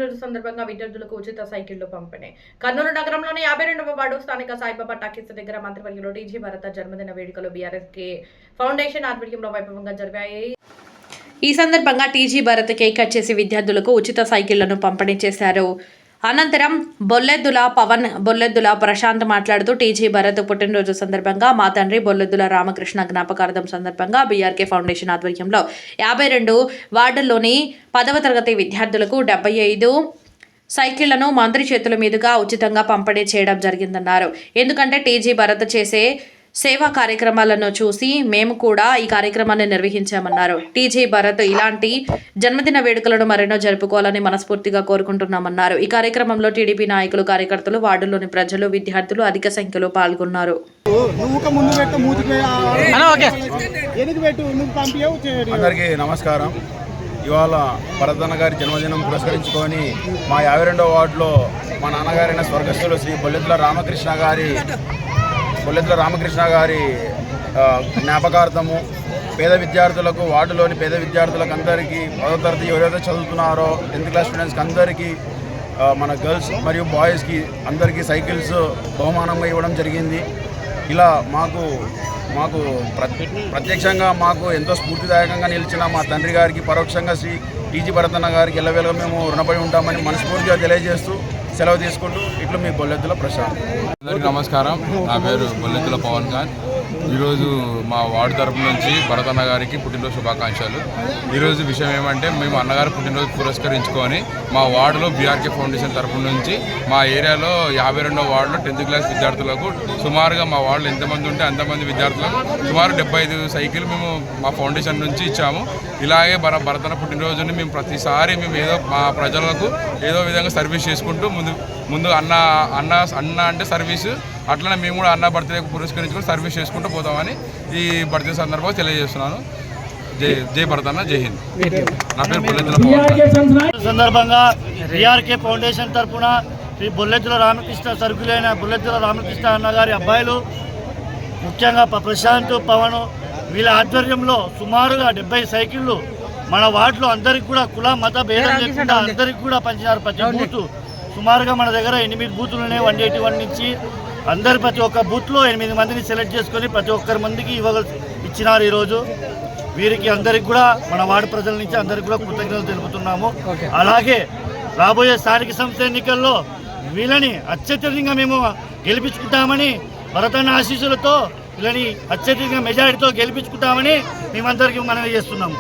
పుట్టినరోజు సందర్భంగా విద్యార్థులకు ఉచిత సైకిళ్లు పంపిణీ. కర్నూలు నగరంలోని 52వ వార్డు స్థానిక సాయిబాబా టాకీస్ దగ్గర మంత్రివర్యులు టీజీ భరత జన్మదిన వేడుకలు బీఆర్ఎస్కే ఫౌండేషన్ ఆధ్వర్యంలో వైభవంగా జరిగాయి. ఈ సందర్భంగా టీజీ భరత్ కేక్ కట్ చేసి విద్యార్థులకు ఉచిత సైకిళ్లను పంపిణీ చేశారు. అనంతరం బొల్లెద్దుల పవన్, బొల్లెద్దుల ప్రశాంత్ మాట్లాడుతూ టీజీ భరత్ పుట్టినరోజు సందర్భంగా మా తండ్రి బొల్లెద్దుల రామకృష్ణ జ్ఞాపకార్థం సందర్భంగా బీఆర్కే ఫౌండేషన్ ఆధ్వర్యంలో 52 వార్డుల్లోని 10వ తరగతి విద్యార్థులకు 75 సైకిళ్లను మంత్రి చేతుల మీదుగా ఉచితంగా పంపిణీ చేయడం జరిగిందన్నారు. ఎందుకంటే టీజీ భరత్ చేసే సేవా కార్యక్రమాలను చూసి మేము కూడా ఈ కార్యక్రమాన్ని నిర్వహించామన్నారు. టీజీ భరత్ ఇలాంటి జన్మదిన వేడుకలను మరెన్నో జరుపుకోవాలని మనస్ఫూర్తిగా కోరుకుంటున్నామన్నారు. ఈ కార్యక్రమంలో టీడీపీ నాయకులు, కార్యకర్తలు, వార్డులోని ప్రజలు, విద్యార్థులు అధిక సంఖ్యలో పాల్గొన్నారు. అందరికీ నమస్కారం. ఇవాళ భరతన్న గారి జన్మదినం పురస్కరించుకొని మా 52వ వార్డులో మా నాన్నగారైన స్వర్గస్థులు శ్రీ బొల్లెద్దుల రామకృష్ణ గారి జ్ఞాపకార్థము పేద విద్యార్థులకు, వార్డులోని పేద విద్యార్థులకు అందరికీ 10వ తరగతి ఎవరైతే చదువుతున్నారో 10th క్లాస్ స్టూడెంట్స్కి అందరికీ, మన గర్ల్స్ మరియు బాయ్స్కి అందరికీ సైకిల్స్ బహుమానంగా ఇవ్వడం జరిగింది. ఇలా మాకు ప్రత్యక్షంగా మాకు ఎంతో స్ఫూర్తిదాయకంగా నిలిచిన మా తండ్రి గారికి, పరోక్షంగా శ్రీ టీజీ భరతన్న గారికి ఎల్లవేళగా మేము రుణపడి ఉంటామని మనస్ఫూర్తిగా తెలియజేస్తూ సెలవు తీసుకుంటూ ఇట్లు మీ బొల్లెద్దుల ప్రశాంత్. అందరికీ నమస్కారం. నా పేరు బొల్లెద్దుల పవన్ ఖాన్. ఈరోజు మా వార్డు తరపు నుంచి భరతన్న గారికి పుట్టినరోజు శుభాకాంక్షలు. ఈరోజు విషయం ఏమంటే, మేము అన్నగారి పుట్టినరోజు పురస్కరించుకొని మా వార్డులో బీఆర్కే ఫౌండేషన్ తరపు నుంచి మా ఏరియాలో 52వ వార్డులో 10th క్లాస్ విద్యార్థులకు సుమారుగా మా వార్డులో ఎంతమంది ఉంటే అంతమంది విద్యార్థులకు సుమారు 75 సైకిల్ మేము మా ఫౌండేషన్ నుంచి ఇచ్చాము. ఇలాగే భరతన్న పుట్టినరోజుని మేము ప్రతిసారి మేము ఏదో మా ప్రజలకు ఏదో విధంగా సర్వీస్ చేసుకుంటూ ముందు అన్న అంటే సర్వీసు, అట్లనే మేము కూడా అన్న బర్త్డే పురస్కరించుకొని సర్వీస్ చేసుకుంటూ పోతామని ఈ బర్త్డే సందర్భంగా తెలియజేస్తున్నాను. జై భరతన్న, జై హింద్. నా పేరు బొల్లెద్దుల పవన్. సందర్భంగా బీఆర్కే ఫౌండేషన్ తరఫున శ్రీ బొల్లెద్దుల రామకృష్ణ సరుకులైన బొల్లెద్దుల రామకృష్ణ అన్న గారి అబ్బాయిలు, ముఖ్యంగా ప్రశాంత్, పవన్ వీళ్ళ ఆధ్వర్యంలో సుమారుగా 70 సైకిళ్ళు మన వార్డులో అందరికి కూడా కుల మత భేదం లేకుండా అందరికి కూడా పంచినారు. ప్రతి బూత్ సుమారుగా మన దగ్గర 8 బూతులు ఉన్నాయి. 181 నుంచి అందరు ప్రతి ఒక్క బూత్లో 8 మందిని సెలెక్ట్ చేసుకొని ప్రతి ఒక్కరి మందికి ఇచ్చినారు. ఈరోజు వీరికి అందరికి కూడా మన వార్డు ప్రజల నుంచి అందరికి కూడా కృతజ్ఞతలు తెలుపుతున్నాము. అలాగే రాబోయే స్థానిక సంస్థ ఎన్నికల్లో వీళ్ళని అత్యధికంగా మేము గెలిపించుకుంటామని, భరతన్న ఆశీస్సులతో వీళ్ళని అత్యధికంగా మెజారిటీతో గెలిపించుకుంటామని మేమందరికీ మనవి చేస్తున్నాము.